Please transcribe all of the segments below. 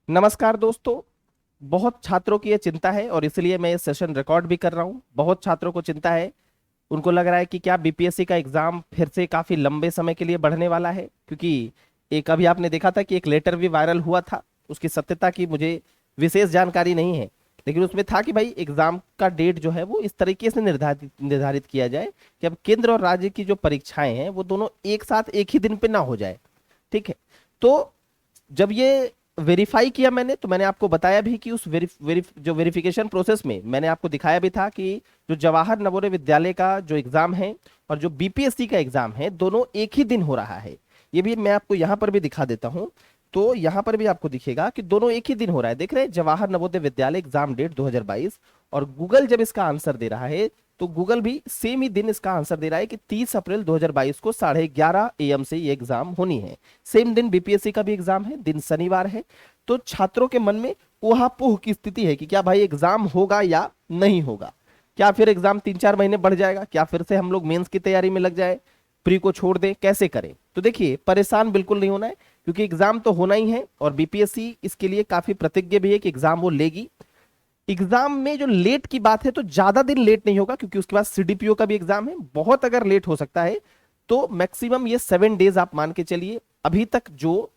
नमस्कार दोस्तों। बहुत छात्रों की ये चिंता है और इसलिए मैं ये सेशन रिकॉर्ड भी कर रहा हूँ। बहुत छात्रों को चिंता है, उनको लग रहा है कि क्या बीपीएससी का एग्जाम फिर से काफी लंबे समय के लिए बढ़ने वाला है, क्योंकि एक अभी आपने देखा था कि एक लेटर भी वायरल हुआ था। उसकी सत्यता की मुझे विशेष जानकारी नहीं है, लेकिन उसमें था कि भाई एग्जाम का डेट जो है वो इस तरीके से निर्धारित निर्धारित किया जाए कि अब केंद्र और राज्य की जो परीक्षाएं हैं वो दोनों एक साथ एक ही दिन पे ना हो जाए। ठीक है। तो जब ये वेरीफाई किया मैंने, तो मैंने आपको बताया भी कि उस जो वेरिफिकेशन प्रोसेस में मैंने आपको दिखाया भी था कि जो जवाहर नवोदय विद्यालय का जो एग्जाम है और जो बीपीएससी का एग्जाम है दोनों एक ही दिन हो रहा है। ये भी मैं आपको यहाँ पर भी दिखा देता हूँ। तो यहाँ पर भी आपको दिखेगा कि दोनों एक ही दिन हो रहा है। देख रहे हैं, जवाहर नवोदय विद्यालय एग्जाम डेट 2022। और गूगल जब इसका आंसर दे रहा है तो गूगल भी सेम ही दिन इसका आंसर दे रहा है कि 30 अप्रैल 2022 को 11:30 AM से ये एग्जाम होनी है। सेम दिन बीपीएससी का भी एग्जाम है, दिन शनिवार है। तो छात्रों के मन में ऊहापोह की स्थिति है कि क्या भाई एग्जाम होगा या नहीं होगा, क्या फिर एग्जाम 3-4 महीने बढ़ जाएगा, क्या फिर से हम लोग मेंस की तैयारी में लग जाए, प्री को छोड़ दें, कैसे करें। तो देखिए, परेशान बिल्कुल नहीं होना है, क्योंकि एग्जाम तो होना ही है और बीपीएससी इसके लिए काफी प्रतिज्ञ भी है कि एग्जाम वो लेगी। एग्जाम में जो लेट की बात है तो ज्यादा दिन लेट नहीं होगा, क्योंकि उसके बाद सीडीपीओ का भी एग्जाम है। बहुत अगर लेट हो सकता है तो मैक्सिमम ये 7 डेज आप मान के चलिए। अभी तक जो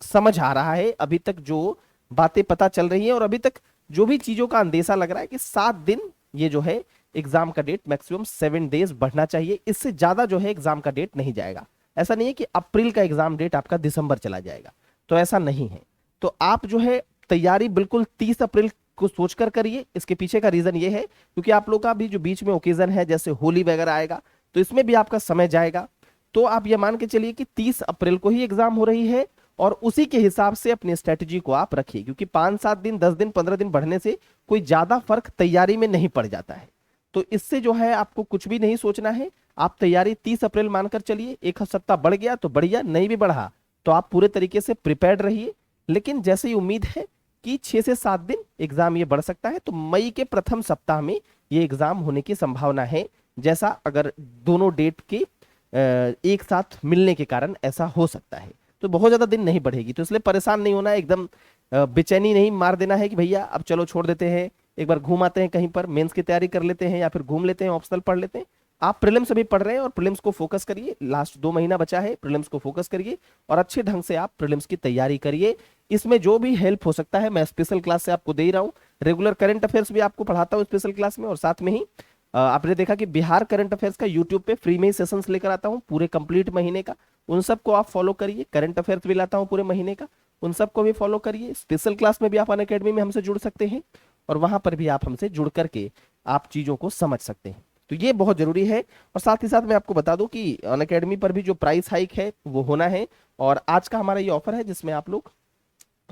समझ आ रहा है, अभी तक जो बातें पता चल रही हैं और अभी तक जो भी चीजों का अंदेशा लग रहा है कि 7 दिन ये जो है एग्जाम का डेट मैक्सिमम 7 डेज बढ़ना चाहिए। इससे ज्यादा जो है एग्जाम का डेट नहीं जाएगा। ऐसा नहीं है कि अप्रैल का एग्जाम डेट आपका दिसंबर चला जाएगा, तो ऐसा नहीं है। तो आप जो है तैयारी बिल्कुल 30 अप्रैल को सोचकर करिए। इसके पीछे का रीजन ये है क्योंकि आप लोग का भी जो बीच में ओकेजन है, जैसे होली वगैरह आएगा, तो इसमें भी आपका समय जाएगा। तो आप ये मान के चलिए कि 30 अप्रैल को ही एग्जाम हो रही है और उसी के हिसाब से अपनी स्ट्रेटजी को आप रखिए, क्योंकि 5-7 दिन, 10 दिन, 15 दिन बढ़ने से कोई ज्यादा फर्क तैयारी में नहीं पड़ जाता है। तो इससे जो है आपको कुछ भी नहीं सोचना है। आप तैयारी 30 अप्रैल मानकर चलिए। एक सप्ताह बढ़ गया तो बढ़िया, नहीं भी बढ़ा तो आप पूरे तरीके से प्रिपेयर्ड रहिए। लेकिन जैसे ही उम्मीद है कि 6 से 7 दिन एग्जाम ये बढ़ सकता है, तो मई के प्रथम सप्ताह में ये एग्जाम होने की संभावना है। जैसा अगर दोनों डेट के एक साथ मिलने के कारण ऐसा हो सकता है, तो बहुत ज्यादा दिन नहीं बढ़ेगी। तो इसलिए परेशान नहीं होना है, एकदम बेचैनी नहीं मार देना है कि भैया अब चलो छोड़ देते हैं, एक बार घूम आते हैं कहीं पर, मेंस की तैयारी कर लेते हैं या फिर घूम लेते हैं, ऑप्शनल पढ़ लेते हैं। आप प्रीलिम्स अभी पढ़ रहे हैं और प्रीलिम्स को फोकस करिए। लास्ट 2 महीना बचा है, प्रीलिम्स को फोकस करिए और अच्छे ढंग से आप प्रीलिम्स की तैयारी करिए। इसमें जो भी हेल्प हो सकता है मैं स्पेशल क्लास से आपको दे ही रहा हूँ। रेगुलर करंट अफेयर्स भी आपको पढ़ाता हूँ स्पेशल क्लास में, और साथ में ही आपने देखा कि बिहार करंट अफेयर्स का यूट्यूब पे फ्री में ही सेशंस लेकर आता हूँ पूरे कंप्लीट महीने का। उन सबको आप फॉलो करिए। करंट अफेयर्स भी लाता हूँ पूरे महीने का, उन सबको भी फॉलो करिए। स्पेशल क्लास में भी आप अनअकैडमी में हमसे जुड़ सकते हैं और वहां पर भी आप हमसे जुड़ करके आप चीजों को समझ सकते हैं। तो ये बहुत जरूरी है। और साथ ही साथ मैं आपको बता दूं कि अनअकैडमी पर भी जो प्राइस हाइक है वो होना है, और आज का हमारा ये ऑफर है जिसमें आप लोग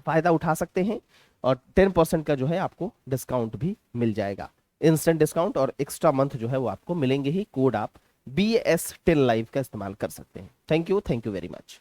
फायदा उठा सकते हैं और 10% का जो है आपको डिस्काउंट भी मिल जाएगा। इंस्टेंट डिस्काउंट और एक्स्ट्रा मंथ जो है वो आपको मिलेंगे ही। कोड आप BS10 लाइव का इस्तेमाल कर सकते हैं। Thank you very much.